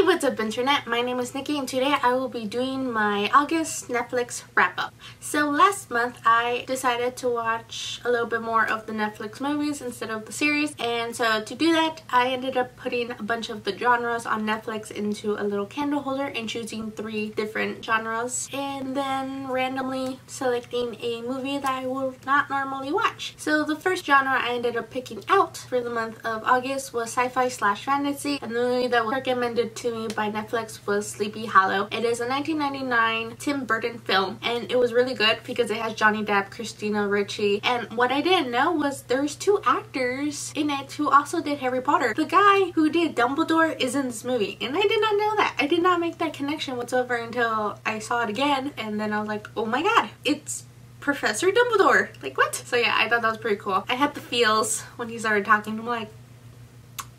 what's up internet? My name is Nikki and today I will be doing my August Netflix wrap-up. So last month I decided to watch a little bit more of the Netflix movies instead of the series, and so to do that I ended up putting a bunch of the genres on Netflix into a little candle holder and choosing 3 different genres and then randomly selecting a movie that I will not normally watch. So the first genre I ended up picking out for the month of August was sci-fi / fantasy, and the movie that was recommended to me by Netflix was Sleepy Hollow. It is a 1999 Tim Burton film and it was really good because it has Johnny Depp, Christina Ricci, and what I didn't know was there's 2 actors in it who also did Harry Potter. The guy who did Dumbledore is in this movie and I did not know that. I did not make that connection whatsoever until I saw it again, and then I was like, oh my god, it's Professor Dumbledore. Like, what? So yeah, I thought that was pretty cool. I had the feels when he started talking. I'm like,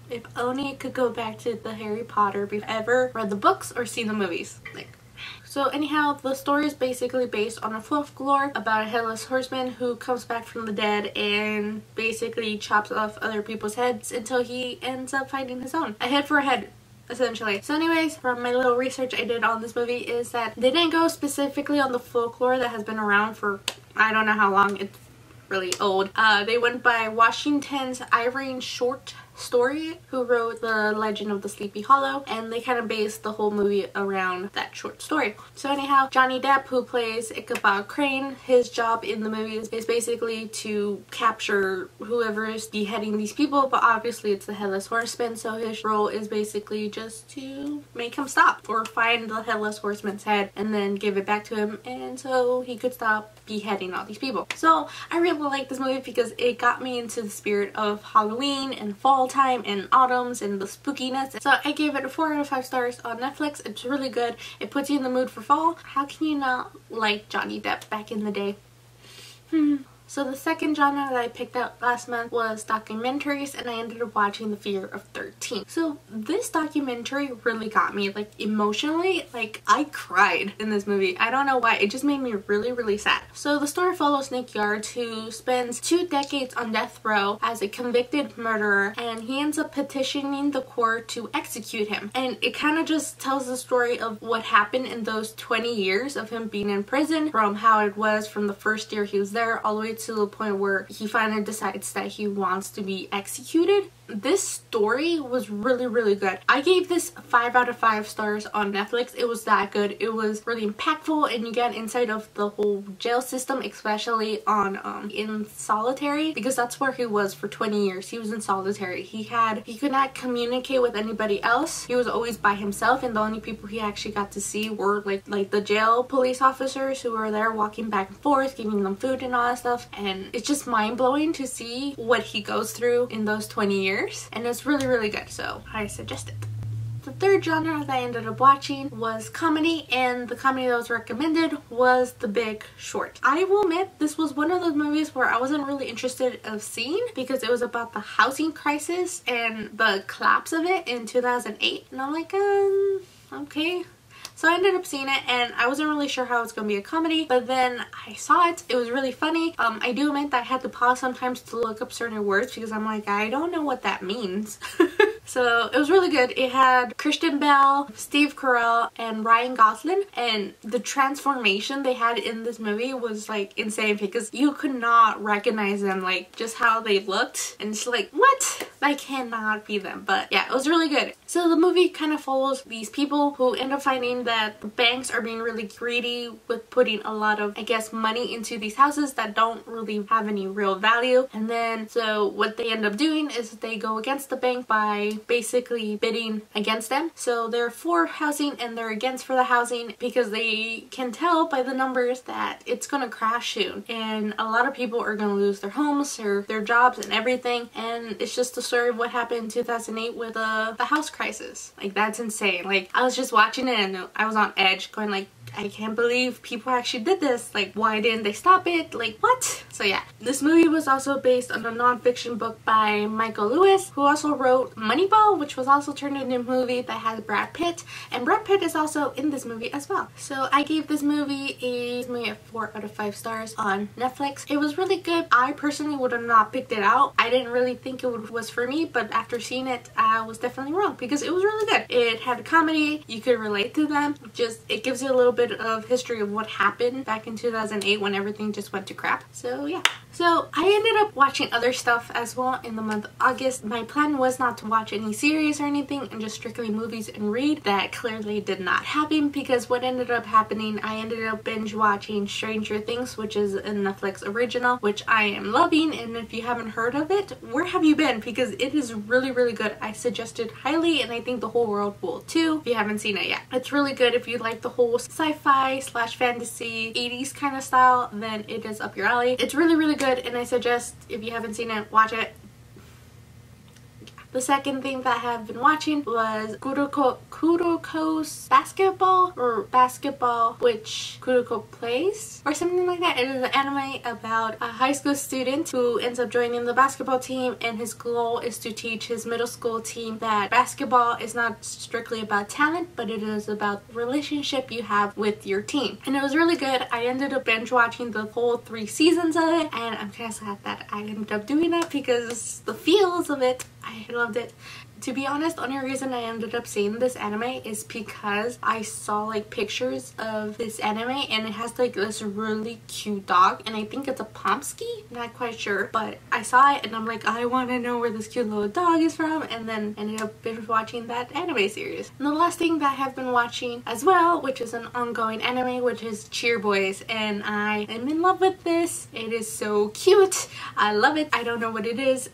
if only it could go back to the Harry Potter before I ever read the books or seen the movies. Like, so anyhow, the story is basically based on a folklore about a headless horseman who comes back from the dead and basically chops off other people's heads until he ends up finding his own. A head for a head, essentially. So anyways, from my little research I did on this movie is that they didn't go specifically on the folklore that has been around for I don't know how long. It's really old. They went by Washington's Irene Short Story, who wrote The Legend of the Sleepy Hollow, and they kind of based the whole movie around that short story. So anyhow, Johnny Depp, who plays Ichabod Crane, his job in the movie is basically to capture whoever is beheading these people, but obviously it's the Headless Horseman, so his role is basically just to make him stop or find the Headless Horseman's head and then give it back to him, and so he could stop beheading all these people. So I really like this movie because it got me into the spirit of Halloween and fall time and autumns and the spookiness. So I gave it a 4 out of 5 stars on Netflix. It's really good. It puts you in the mood for fall. How can you not like Johnny Depp back in the day? So the second genre that I picked out last month was documentaries, and I ended up watching The Fear of 13. So this documentary really got me, like, emotionally. Like, I cried in this movie. I don't know why. It just made me really, really sad. So the story follows Nick Yard, who spends 2 decades on death row as a convicted murderer, and he ends up petitioning the court to execute him. And it kind of just tells the story of what happened in those 20 years of him being in prison, from how it was from the first year he was there all the way to the point where he finally decides that he wants to be executed. This story was really, really good. I gave this 5 out of 5 stars on Netflix. It was that good. It was really impactful and you get insight of the whole jail system, especially on in solitary, because that's where he was for 20 years. He was in solitary. He could not communicate with anybody else. He was always by himself, and the only people he actually got to see were like the jail police officers who were there walking back and forth, giving them food and all that stuff. And it's just mind-blowing to see what he goes through in those 20 years. And it's really, really good, so I suggest it. The third genre that I ended up watching was comedy, and the comedy that was recommended was The Big Short. I will admit this was one of those movies where I wasn't really interested of seeing because it was about the housing crisis and the collapse of it in 2008, and I'm like, okay. So I ended up seeing it and I wasn't really sure how it was going to be a comedy, but then I saw it. It was really funny. I do admit that I had to pause sometimes to look up certain words because I'm like, I don't know what that means. So it was really good. It had Christian Bale, Steve Carell, and Ryan Gosling, and the transformation they had in this movie was like insane because you could not recognize them, like just how they looked, and it's like, what? That cannot be them. But yeah, it was really good. So the movie kind of follows these people who end up finding that the banks are being really greedy with putting a lot of, I guess, money into these houses that don't really have any real value. And then so what they end up doing is they go against the bank by basically bidding against them. So they're for housing and they're against for the housing because they can tell by the numbers that it's gonna crash soon, and a lot of people are gonna lose their homes or their jobs and everything. And it's just the story of what happened in 2008 with the house crisis. Like, that's insane. Like, I was just watching it and I was on edge going like, I can't believe people actually did this. Like, why didn't they stop it? Like, what? So yeah, this movie was also based on a non-fiction book by Michael Lewis, who also wrote Moneyball, which was also turned into a movie that has Brad Pitt, and Brad Pitt is also in this movie as well. So I gave this movie a 4 out of 5 stars on Netflix. It was really good. I personally would have not picked it out. I didn't really think it was for me, but after seeing it, I was definitely wrong because it was really good. It had a comedy. You could relate to them. Just, it gives you a little bit of history of what happened back in 2008 when everything just went to crap. So yeah. So I ended up watching other stuff as well in the month of August. My plan was not to watch any series or anything and just strictly movies and read. That clearly did not happen because what ended up happening, I ended up binge watching Stranger Things, which is a Netflix original, which I am loving. And if you haven't heard of it, where have you been? Because it is really, really good. I suggest it highly, and I think the whole world will too if you haven't seen it yet. It's really good if you like the whole sci-fi / fantasy 80s kind of style, then it is up your alley. It's really, really good, and I suggest if you haven't seen it, watch it. The second thing that I have been watching was Kuroko's basketball, which Kuroko plays, or something like that. It is an anime about a high school student who ends up joining the basketball team, and his goal is to teach his middle school team that basketball is not strictly about talent, but it is about the relationship you have with your team. And it was really good. I ended up binge watching the whole 3 seasons of it, and I'm kind of sad that I ended up doing that because the feels of it, I loved it. To be honest, the only reason I ended up seeing this anime is because I saw like pictures of this anime, and it has like this really cute dog, and I think it's a Pomsky, not quite sure, but I saw it and I'm like, I want to know where this cute little dog is from, and then ended up binge watching that anime series. And the last thing that I have been watching as well, which is an ongoing anime, which is Cheer Boys, and I am in love with this. It is so cute. I love it. I don't know what it is.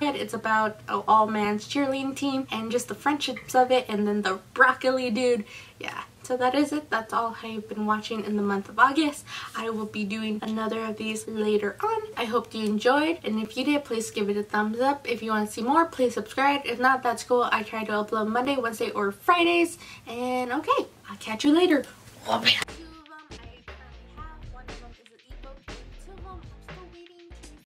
It's about an all-man's cheerleading team and just the friendships of it, and then the broccoli dude. Yeah, so that is it. That's all I've been watching in the month of August. I will be doing another of these later on. I hope you enjoyed, and if you did, please give it a thumbs up. If you want to see more, please subscribe. If not, that's cool. I try to upload Monday, Wednesday, or Fridays. And okay, I'll catch you later.